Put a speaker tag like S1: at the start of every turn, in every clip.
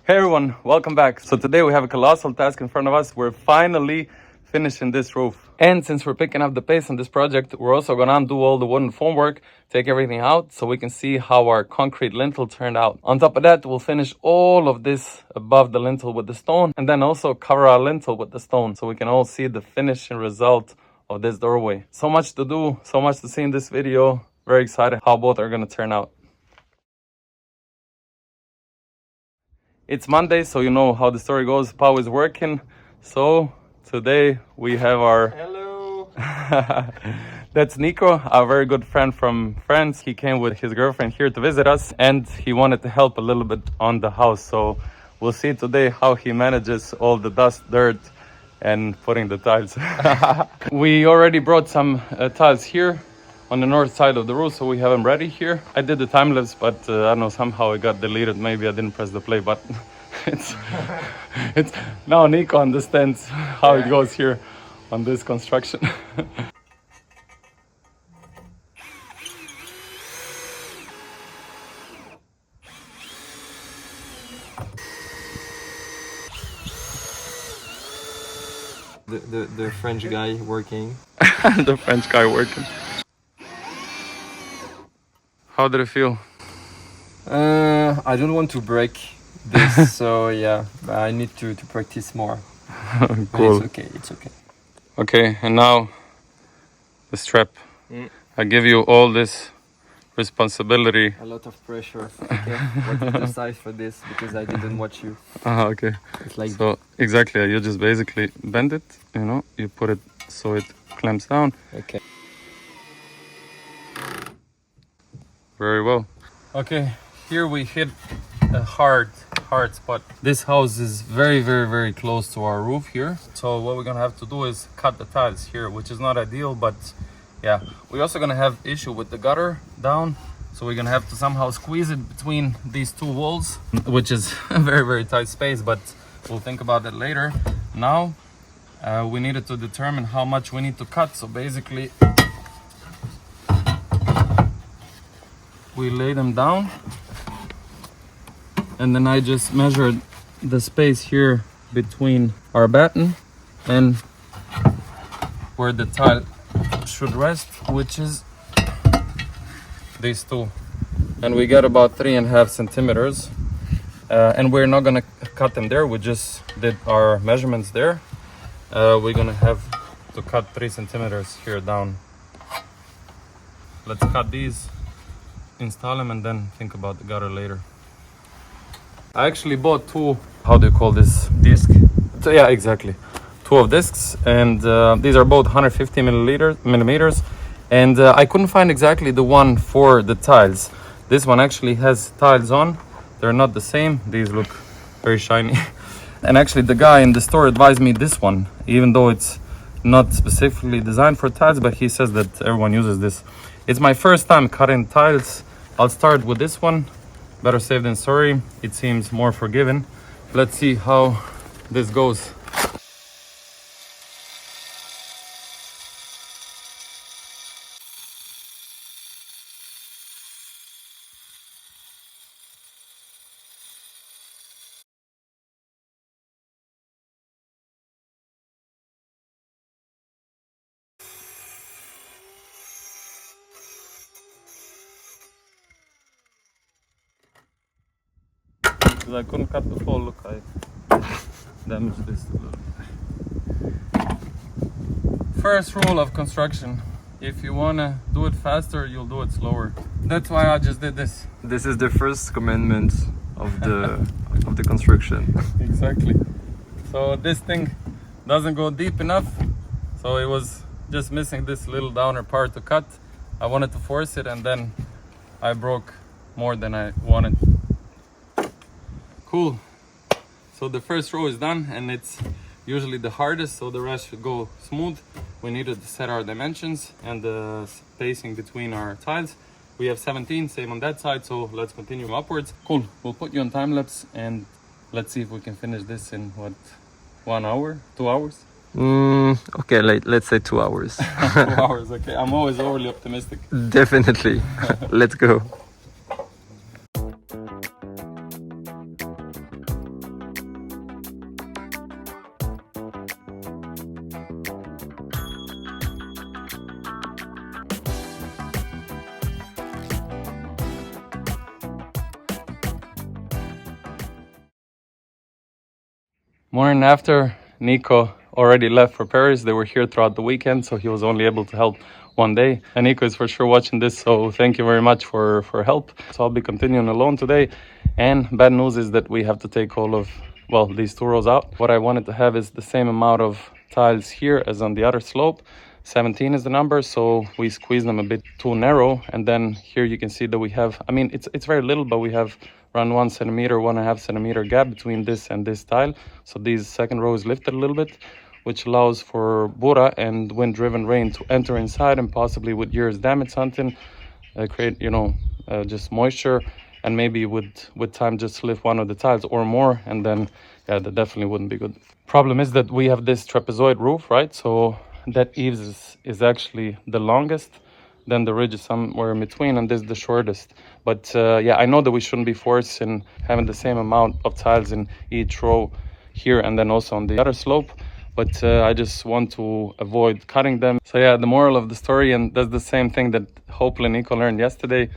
S1: Hey everyone, welcome back. So today we have a colossal task in front of us. We're finally finishing this roof. And since we're picking up the pace on this project, we're also gonna undo all the wooden formwork, take everything out so we can see how our concrete lintel turned out. On top of that, we'll finish all of this above the lintel with the stone and then also cover our lintel with the stone so we can all see the finishing result of this doorway. So much to do, so much to see in this video. Very excited how both are gonna turn out. It's Monday, so you know how the story goes. Pau is working, so today we have our...
S2: Hello!
S1: That's Nico, our very good friend from France. He came with his girlfriend here to visit us and he wanted to help a little bit on the house. So we'll see today how he manages all the dust, dirt and putting the tiles. We already brought some tiles here on the north side of the roof, so we have them ready here. I did the time lapse, but I don't know, somehow it got deleted. Maybe I didn't press the play button. it's now Nico understands how it goes here on this construction.
S2: The French guy working.
S1: The French guy working. How did it feel?
S2: I don't want to break this, so yeah, I need to practice more.
S1: Cool.
S2: But it's okay.
S1: Okay, and now the strap. I give you all this responsibility.
S2: A lot of pressure. Okay, what is the size for this? Because I didn't watch you.
S1: Okay.
S2: It's like
S1: So exactly, you just basically bend it, you know, you put it so it clamps down.
S2: okay.
S1: Very well. Okay, here we hit a hard spot. This house is very close to our roof here. So what we're gonna have to do is cut the tiles here, which is not ideal, but yeah. We're also gonna have issue with the gutter down. So we're gonna have to somehow squeeze it between these two walls, which is a very tight space, but we'll think about that later. Now, we needed to determine how much we need to cut. So basically, we lay them down and then I just measured the space here between our batten and where the tile should rest, which is these two, and we got about 3.5 centimeters, and we're not gonna cut them there. We just did our measurements there. We're gonna have to cut 3 centimeters here down. Let's cut these, install them, and then think about the gutter later. I actually bought two, how do you call this?
S2: Disc.
S1: So, yeah, exactly. Two of discs, and these are both 150 millimeters. And I couldn't find exactly the one for the tiles. This one actually has tiles on. They're not the same. These look very shiny. And actually the guy in the store advised me this one, even though it's not specifically designed for tiles, but he says that everyone uses this. It's my first time cutting tiles. I'll start with this one. Better safe than sorry. It seems more forgiving. Let's see how this goes. Because I couldn't cut the fall, look, I damaged this a little bit. First rule of construction: if you want to do it faster, you'll do it slower. That's why I just did this.
S2: This is the first commandment of the construction.
S1: Exactly. So this thing doesn't go deep enough, so it was just missing this little downer part to cut. I wanted to force it and then I broke more than I wanted. Cool. So the first row is done and it's usually the hardest, so the rest should go smooth. We needed to set our dimensions and the spacing between our tiles. We have 17, same on that side, so let's continue upwards. Cool, we'll put you on time lapse and let's see if we can finish this in what, 1 hour, 2 hours?
S2: Okay, let's say 2 hours.
S1: 2 hours, okay. I'm always overly optimistic.
S2: Definitely. Let's go.
S1: Morning after, Nico already left for Paris. They were here throughout the weekend, so he was only able to help one day. And Nico is for sure watching this, so thank you very much for help. So I'll be continuing alone today. And bad news is that we have to take all of, well, these 2 rows out. What I wanted to have is the same amount of tiles here as on the other slope. 17 is the number, so we squeeze them a bit too narrow. And then here you can see that we have, I mean, it's very little, but we have around 1 centimeter, 1.5 centimeter gap between this and this tile. So these second row is lifted a little bit, which allows for Bura and wind-driven rain to enter inside and possibly with years damage something, create, you know, just moisture, and maybe with time just lift one of the tiles or more, and then yeah, that definitely wouldn't be good. Problem is that we have this trapezoid roof, right? So that eaves is actually the longest, then the ridge is somewhere in between, and this is the shortest. But yeah, I know that we shouldn't be forcing having the same amount of tiles in each row here and then also on the other slope, but I just want to avoid cutting them. So yeah, the moral of the story, and that's the same thing that hopefully Nico learned yesterday,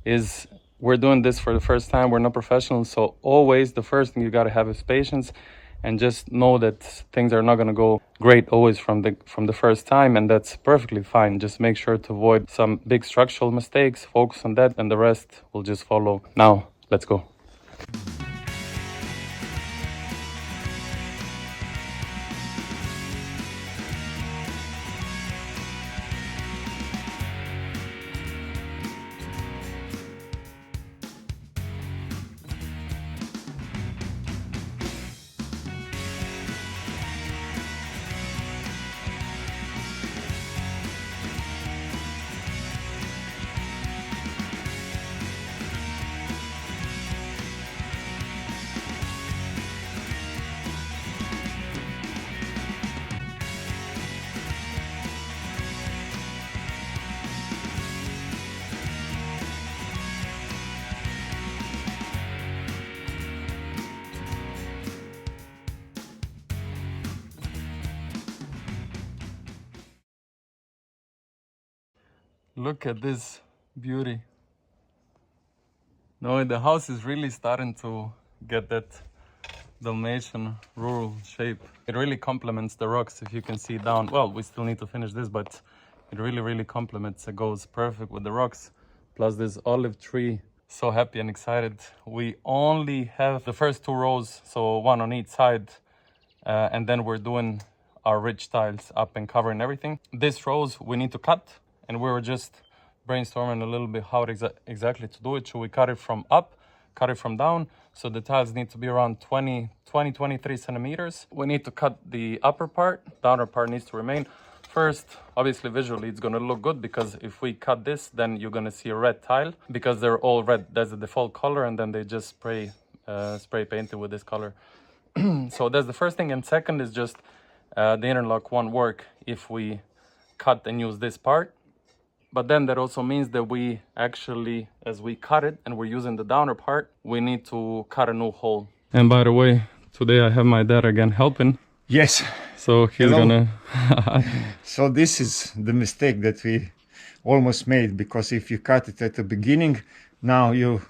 S1: is we're doing this for the first time. We're not professionals, so always the first thing you got to have is patience, and just know that things are not going to go great always from the first time, and that's perfectly fine. Just make sure to avoid some big structural mistakes, focus on that, and the rest will just follow. Now let's go. Look at this beauty. No, the house is really starting to get that Dalmatian rural shape. It really complements the rocks, if you can see down. Well, we still need to finish this, but it really complements. It goes perfect with the rocks. Plus this olive tree. So happy and excited. We only have the first 2 rows, so 1 on each side. And then we're doing our ridge tiles up and covering everything. These rows we need to cut, and we were just brainstorming a little bit how exactly to do it. Should we cut it from up, cut it from down? So the tiles need to be around 23 centimeters. We need to cut the upper part, the outer part needs to remain. First, obviously visually it's gonna look good, because if we cut this, then you're gonna see a red tile, because they're all red. That's the default color, and then they just spray paint it with this color. So that's the first thing. And second is just the interlock won't work if we cut and use this part. But then that also means that we actually, as we cut it and we're using the downer part, we need to cut a new hole. And by the way, today I have my dad again helping.
S3: Yes.
S1: So he's gonna...
S3: So this is the mistake that we almost made, because if you cut it at the beginning, now you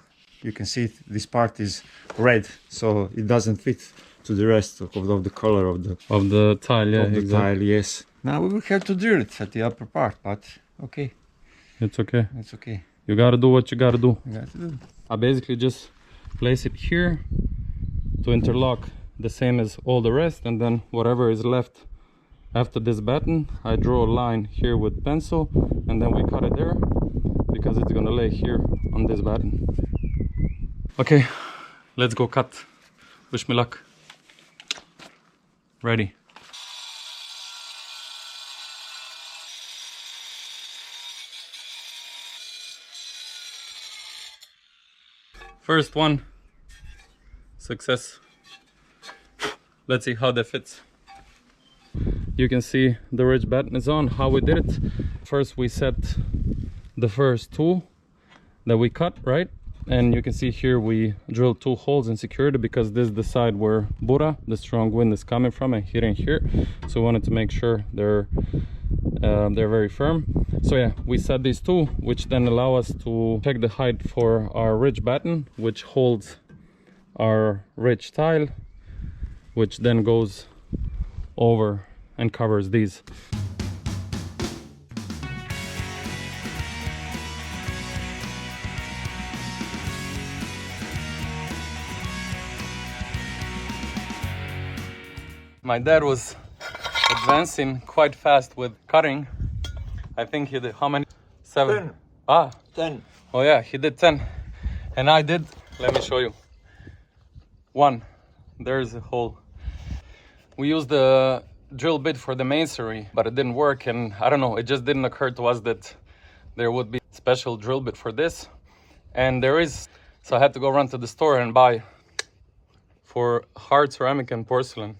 S3: can see this part is red, so it doesn't fit to the rest of the color of the
S1: tile. Yeah,
S3: of the
S1: exactly.
S3: tile. Yes. Now we will have to drill it at the upper part, but okay.
S1: It's okay.
S3: It's okay.
S1: You gotta do what you gotta do.
S3: You got to do.
S1: I basically just place it here to interlock the same as all the rest, and then whatever is left after this batten, I draw a line here with pencil, and then we cut it there, because it's gonna lay here on this batten. Okay, let's go cut. Wish me luck. Ready. First one, success. Let's see how that fits. You can see the ridge batten is on. How we did it: first we set the first 2 that we cut, right? And you can see here we drilled 2 holes and secured it, because this is the side where Bura, the strong wind, is coming from, and hitting here. So we wanted to make sure they're very firm. So yeah, we set these 2, which then allow us to check the height for our ridge batten, which holds our ridge tile. which then goes over and covers these. My dad was advancing quite fast with cutting. I think he did how many? 7.
S3: 10. 10.
S1: Oh yeah, he did 10. And I did, let me show you. 1. There's a hole. We used the drill bit for the masonry, but it didn't work, and I don't know, it just didn't occur to us that there would be a special drill bit for this. And there is, so I had to go run to the store and buy for hard ceramic and porcelain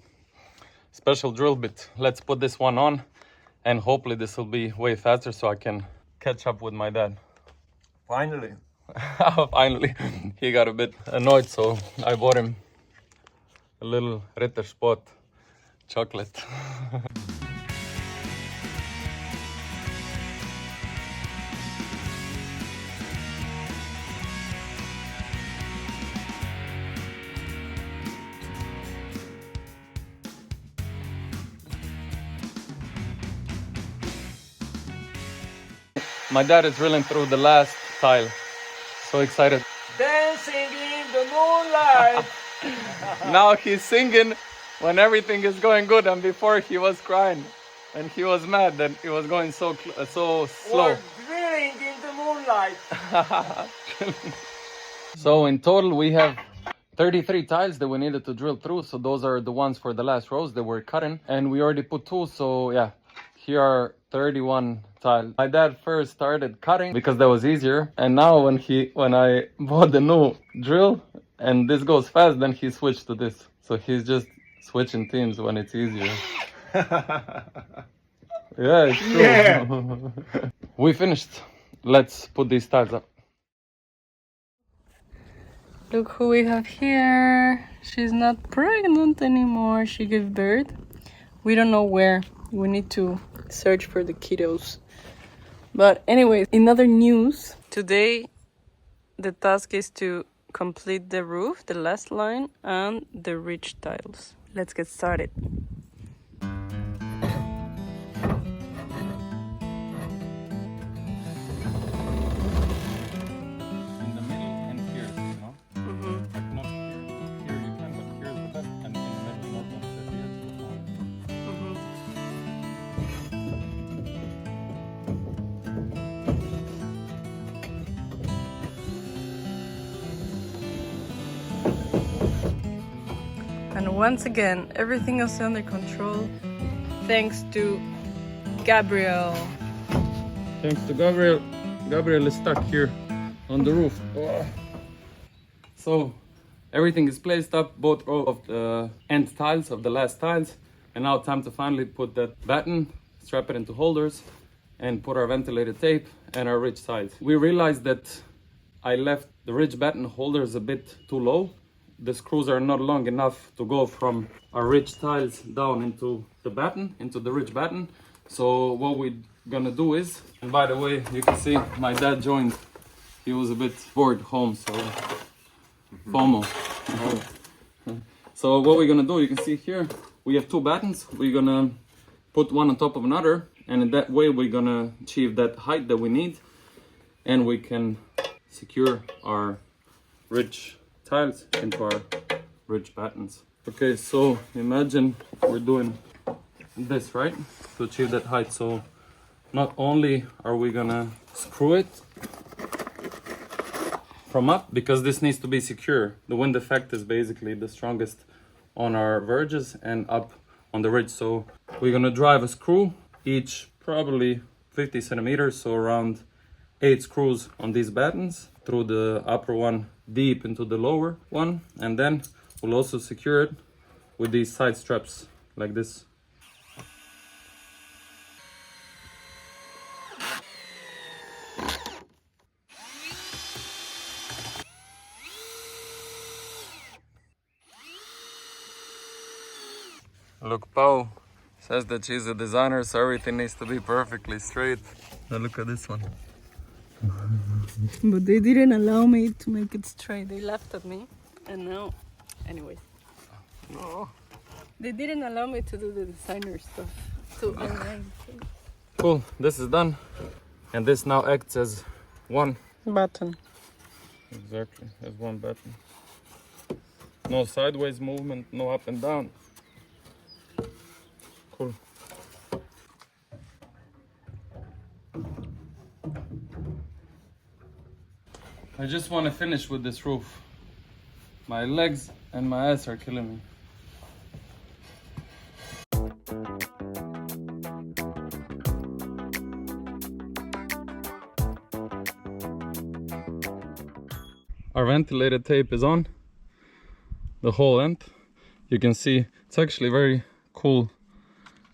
S1: special drill bit. Let's put this one on, and hopefully this will be way faster so I can catch up with my dad.
S3: Finally.
S1: Finally. He got a bit annoyed, so I bought him a little Rittersport chocolate. My dad is drilling through the last tile. So excited.
S3: Dancing in the moonlight.
S1: Now he's singing when everything is going good, and before he was crying and he was mad that it was going so slow.
S3: We're drilling in the moonlight.
S1: So in total we have 33 tiles that we needed to drill through. So those are the ones for the last rows that we're cutting, and we already put 2. So yeah, here are 31 tiles. My dad first started cutting because that was easier, and now when I bought the new drill and this goes fast, then he switched to this. So he's just switching teams when it's easier. Yeah, it's true.
S3: Yeah.
S1: We finished. Let's put these tiles up.
S4: Look who we have here. She's not pregnant anymore. She gave birth. We don't know where. We need to search for the kiddos. But anyways, in other news, today the task is to complete the roof, the last line, and the ridge tiles. Let's get started.
S1: In the middle and here, you know? Like not here you can, but here's the best, and in the middle not on the here.
S4: And once again, everything is under control thanks to Gabriel.
S1: Thanks to Gabriel. Gabriel is stuck here on the roof. So everything is placed up, both rows of the end tiles of the last tiles, and now time to finally put that batten, strap it into holders, and put our ventilated tape and our ridge tiles. We realized that I left the ridge batten holders a bit too low. The screws are not long enough to go from our ridge tiles down into the batten, into the ridge batten. So what we're gonna do is, and by the way, you can see my dad joined. He was a bit bored home, so FOMO. So what we're gonna do, you can see here, we have 2 battens. We're gonna put one on top of another, and in that way we're gonna achieve that height that we need, and we can secure our ridge tiles into our ridge battens. Okay, so imagine we're doing this, right, to achieve that height. So not only are we gonna screw it from up, because this needs to be secure. The wind effect is basically the strongest on our verges and up on the ridge. So we're gonna drive a screw, each probably 50 centimeters, so around 8 screws on these battens, through the upper one deep into the lower one, and then we'll also secure it with these side straps like this. Look, Pau says that she's a designer, so everything needs to be perfectly straight. Now look at this one.
S4: But they didn't allow me to make it straight. They laughed at me. And now, anyway.
S1: Oh.
S4: They didn't allow me to do the designer stuff. To online.
S1: Cool, this is done. And this now acts as one.
S4: Button.
S1: Exactly, as one button. No sideways movement, no up and down. Cool. I just want to finish with this roof. My legs and my ass are killing me. Our ventilated tape is on the whole end. You can see it's actually very cool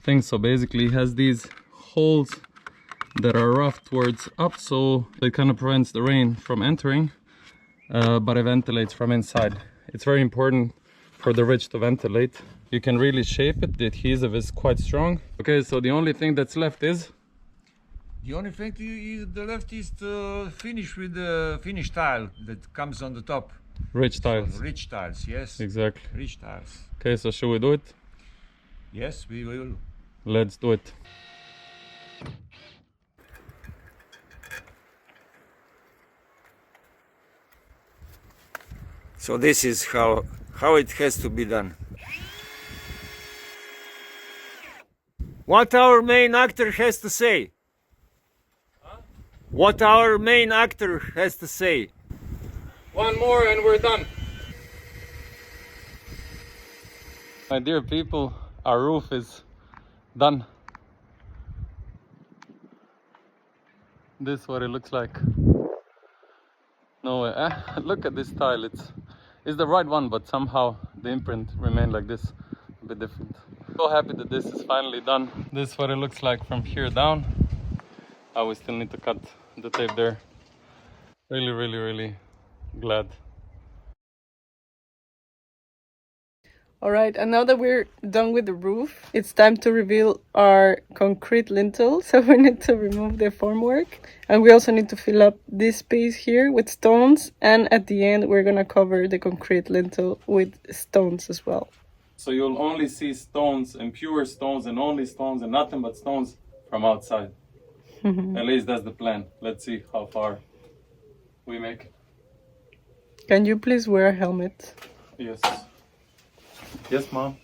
S1: thing. So basically it has these holes that are rough towards up, so it kind of prevents the rain from entering, but it ventilates from inside. It's very important for the ridge to ventilate. You can really shape it. The adhesive is quite strong. Okay, so the only thing that's left is
S3: The only thing the left is to finish with the finish tile that comes on the top.
S1: ridge tiles.
S3: So, ridge tiles, yes.
S1: Exactly.
S3: Ridge tiles.
S1: Okay, so should we do it?
S3: Yes, we will.
S1: Let's do it.
S3: So this is how it has to be done. What our main actor has to say? What our main actor has to say?
S1: One more and we're done. My dear people, our roof is done. This is what it looks like. No way. Look at this tile. It's the right one, but somehow the imprint remained like this, a bit different. So happy that this is finally done. This is what it looks like from here down. We still need to cut the tape there. Really, really, really glad.
S4: All right, and now that we're done with the roof, it's time to reveal our concrete lintel. So we need to remove the formwork, and we also need to fill up this space here with stones. And at the end, we're gonna cover the concrete lintel with stones as well.
S1: So you'll only see stones and pure stones and only stones and nothing but stones from outside. At least that's the plan. Let's see how far we make it.
S4: Can you please wear a helmet?
S1: Yes. Yes, Mom.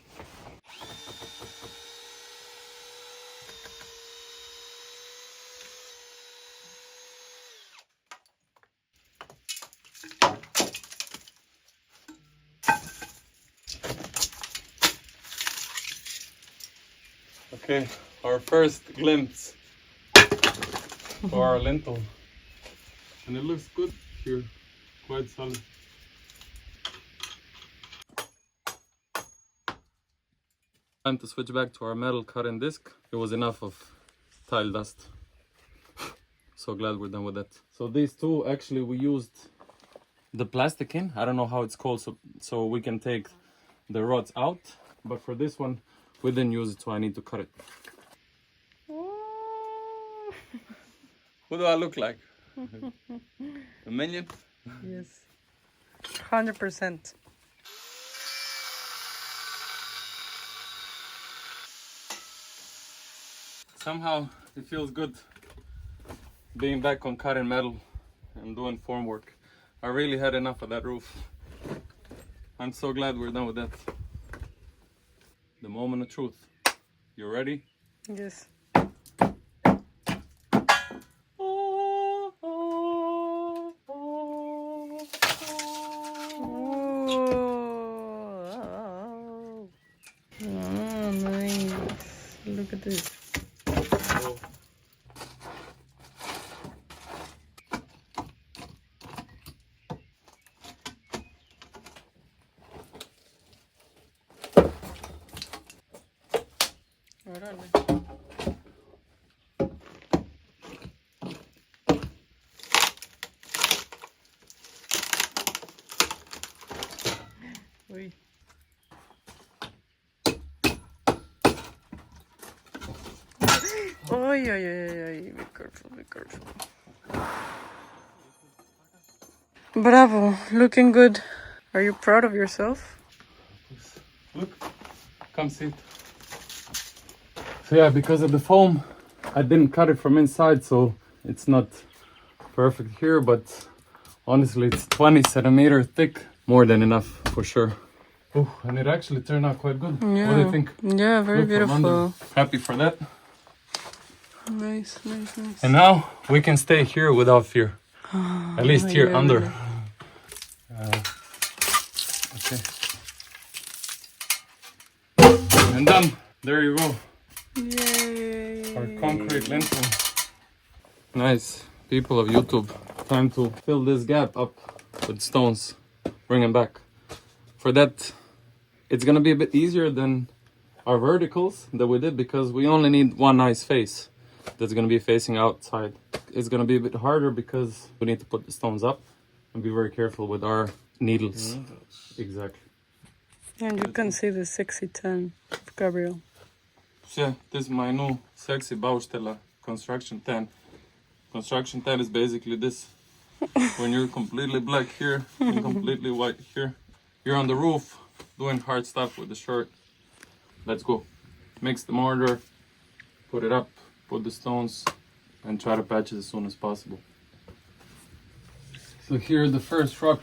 S1: Okay, our first glimpse for our lintel. And it looks good here, quite solid. Time to switch back to our metal cutting disc. It was enough of tile dust. So glad we're done with that. So these two, actually we used the plastic in. I don't know how it's called, so we can take the rods out. But for this one, we didn't use it, so I need to cut it. Who do I look like? A minion?
S4: Yes. 100%.
S1: Somehow it feels good being back on cutting metal and doing formwork. I really had enough of that roof. I'm so glad we're done with that. The moment of truth. You ready?
S4: Yes. Oh, nice. Look at this. Órale. Uy. Ay, ay, ay, ay, be careful, be careful. Bravo, looking good. Are you proud of yourself?
S1: Look, Come sit. So yeah, because of the foam, I didn't cut it from inside, so it's not perfect here, but honestly, it's 20 centimeters thick. More than enough, for sure. Oh, and it actually turned out quite good.
S4: Yeah.
S1: What do you think?
S4: Yeah, very
S1: Look from under.
S4: beautiful.
S1: Happy for that.
S4: Nice, nice, nice.
S1: And now we can stay here without fear. At least here
S4: yeah,
S1: under.
S4: really.
S1: Okay. And done. There you go.
S4: Yay.
S1: Our concrete lintel. Nice. People of YouTube, time to fill this gap up with stones. Bring them back. For that, it's gonna be a bit easier than our verticals that we did because we only need one nice face that's gonna be facing outside. It's gonna be a bit harder because we need to put the stones up and be very careful with our needles. Exactly.
S4: And you can see the sexy tan of Gabriel.
S1: So yeah, this is my new sexy Baustella construction tan. Construction tan is basically this. When you're completely black here and completely white here. You're on the roof doing hard stuff with the shirt. Let's go. Mix the mortar, put it up, put the stones, and try to patch it as soon as possible. So here the first rock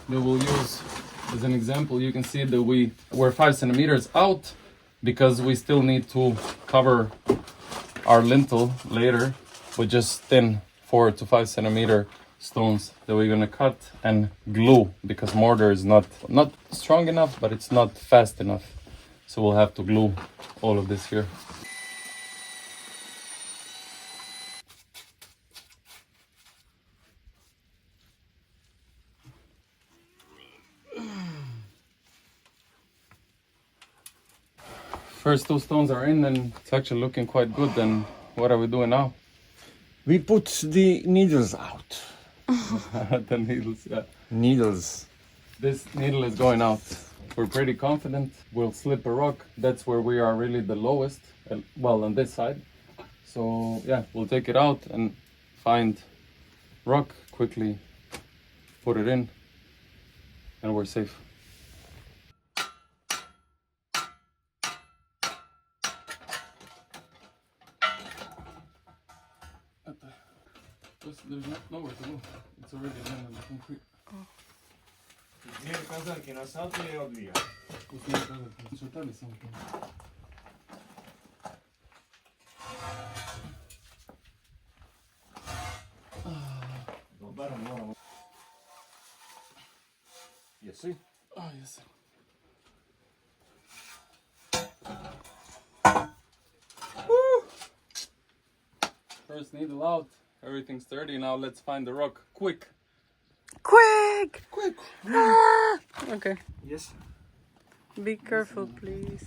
S1: that we'll use as an example. You can see that we're 5 centimeters out because we still need to cover our lintel later with just thin 4 to 5 centimeter stones that we're gonna cut and glue because mortar is not strong enough, but it's not fast enough. So we'll have to glue all of this here. First 2 stones are in and it's actually looking quite good. Then what are we doing now?
S3: We put the needles out.
S1: The needles, yeah.
S3: Needles.
S1: This needle is going out. We're pretty confident we'll slip a rock. That's where we are really the lowest, well, on this side. So yeah, we'll take it out and find rock, quickly put it in, and we're safe. There's nowhere to go. It's already done on the concrete.
S5: Vieni casal che non salti e oddio.
S3: You see?
S1: Oh, yes. Woo! First needle out. Everything's sturdy. Now let's find the rock. Quick!
S4: Quick!
S1: Quick!
S4: Ah! Okay.
S3: Yes.
S4: Be careful, please.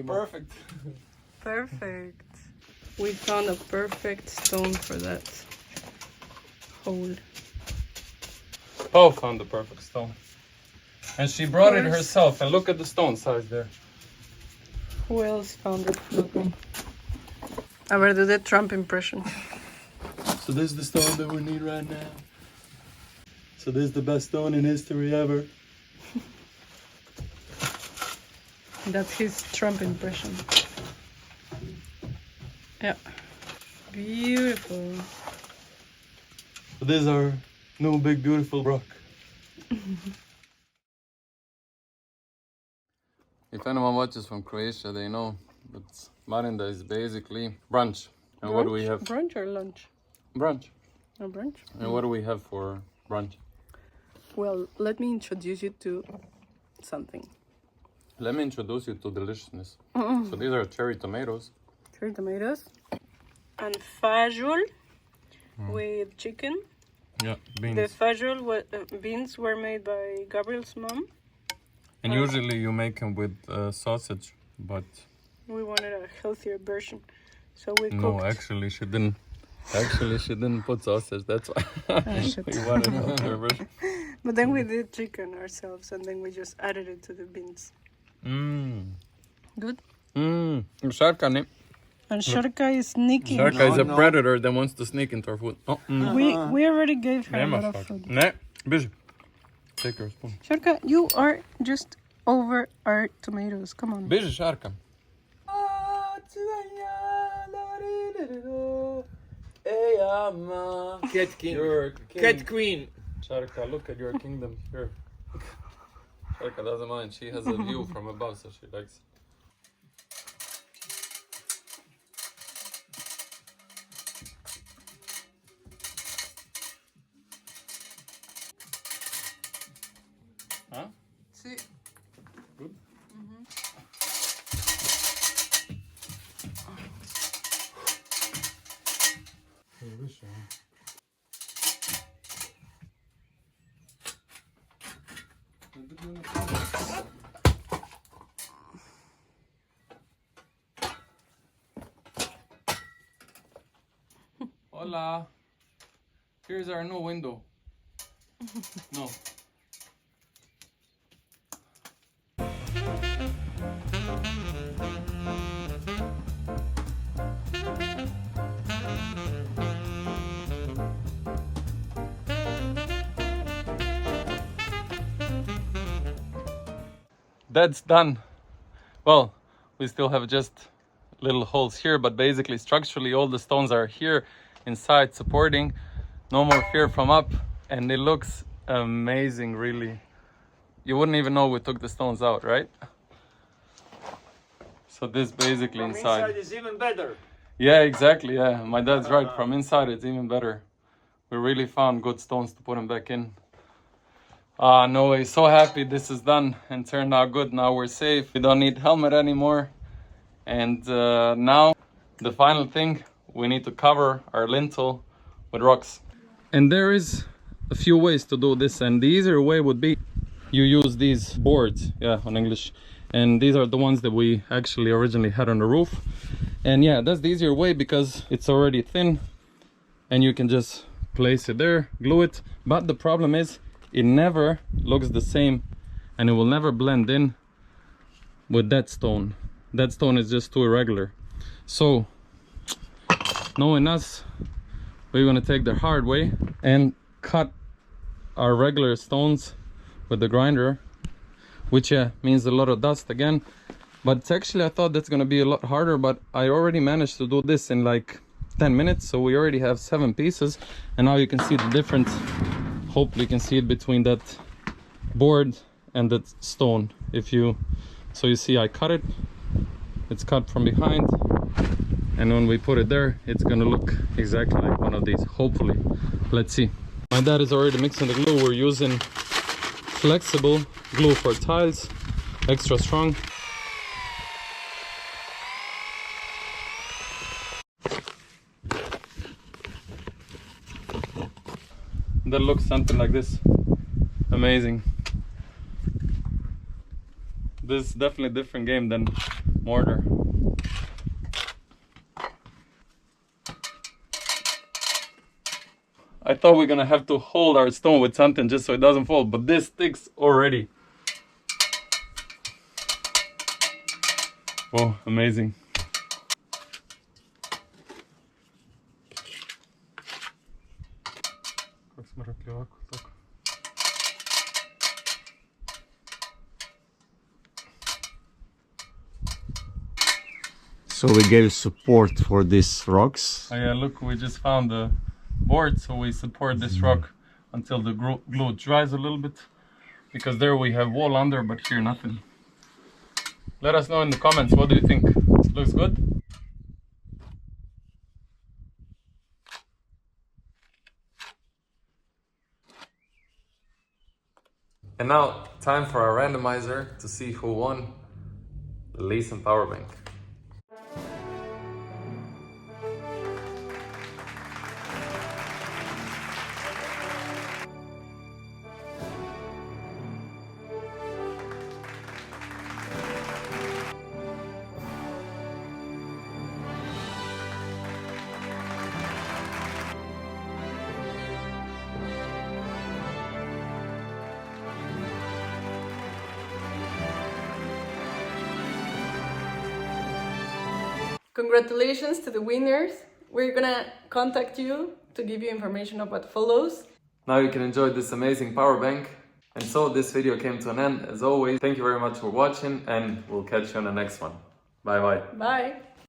S1: Perfect.
S4: Perfect. We found a perfect stone for that hole.
S1: Pau found the perfect stone. And she brought it
S4: Of course.
S1: herself. And look at the stone size there.
S4: Who else found it? Okay. I better do the Trump impression.
S1: So this is the stone that we need right now. So this is the best stone in history ever.
S4: That's his Trump impression. Yeah. Beautiful.
S1: So this is our new big beautiful rock. If anyone watches from Croatia, they know that Marinda is basically brunch. And what do we have?
S4: Brunch or lunch?
S1: Brunch.
S4: No brunch?
S1: And what do we have for brunch?
S4: Well, let me introduce you to something.
S1: Let me introduce you to deliciousness. So these are cherry tomatoes.
S4: Cherry tomatoes. And fajol with chicken.
S1: Yeah, beans.
S4: The fajol beans were made by Gabriel's mom.
S1: And usually you make them with sausage, but
S4: We wanted a healthier version, so we
S1: no,
S4: cooked.
S1: actually she didn't. Actually, she didn't put sausage. That's why
S4: Shit.
S1: we wanted a healthier version.
S4: But then we did chicken ourselves, and then we just added it to the beans.
S1: Mmm.
S4: Good.
S1: Mmm. Sarkani.
S4: And Shorka is sneaking.
S1: Sharka is a
S2: no.
S1: predator that wants to sneak into our food. Oh,
S4: We already gave her a
S1: Nema
S4: lot of
S1: Sharka.
S4: food.
S1: Ne, biži. Take your spoon.
S4: Shorka, you are just over our tomatoes. Come on.
S1: Biži, Sharka.
S2: Cat king.
S1: You're king.
S2: Cat queen.
S1: Sharka, look at your kingdom here. Sharka doesn't mind. She has a view from above, so she likes it. Huh?
S4: See.
S1: Good. Hola. Here's our new window. No. That's done. Well, we still have just little holes here, but basically structurally all the stones are here inside supporting. No more fear from up, and it looks amazing, really. You wouldn't even know we took the stones out, right? So this basically inside
S3: is even better.
S1: Yeah, exactly. Yeah, my dad's right. From inside, it's even better. We really found good stones to put them back in. No way. So happy this is done and turned out good. Now we're safe. We don't need helmet anymore. And now the final thing, we need to cover our lintel with rocks. And there is a few ways to do this. And the easier way would be you use these boards, yeah, on English. And these are the ones that we actually originally had on the roof. And yeah, that's the easier way because it's already thin and you can just place it there, glue it. But the problem is it never looks the same and it will never blend in with that stone. That stone is just too irregular. So knowing us, we're gonna take the hard way and cut our regular stones with the grinder, which means a lot of dust again. But it's actually, I thought that's gonna be a lot harder, but I already managed to do this in like 10 minutes. So we already have 7 pieces, and now you can see the difference. Hopefully you can see it between that board and that stone. So you see I cut it, it's cut from behind, and when we put it there, it's gonna look exactly like one of these, hopefully. Let's see. My dad is already mixing the glue. We're using flexible glue for tiles, extra strong. That looks something like this. Amazing. This is definitely a different game than mortar. I thought we're gonna have to hold our stone with something just so it doesn't fall, but this sticks already. Oh, amazing.
S3: So we gave support for these rocks.
S1: Oh yeah, look, we just found the board, so we support this rock until the glue dries a little bit, because there we have wall under, but here nothing. Let us know in the comments, what do you think? Looks good? And now, time for our randomizer to see who won the lease and power bank.
S4: Congratulations to the winners. We're gonna contact you to give you information about follows.
S1: Now you can enjoy this amazing power bank. And so this video came to an end. As always, thank you very much for watching and we'll catch you on the next one. Bye bye.
S4: Bye.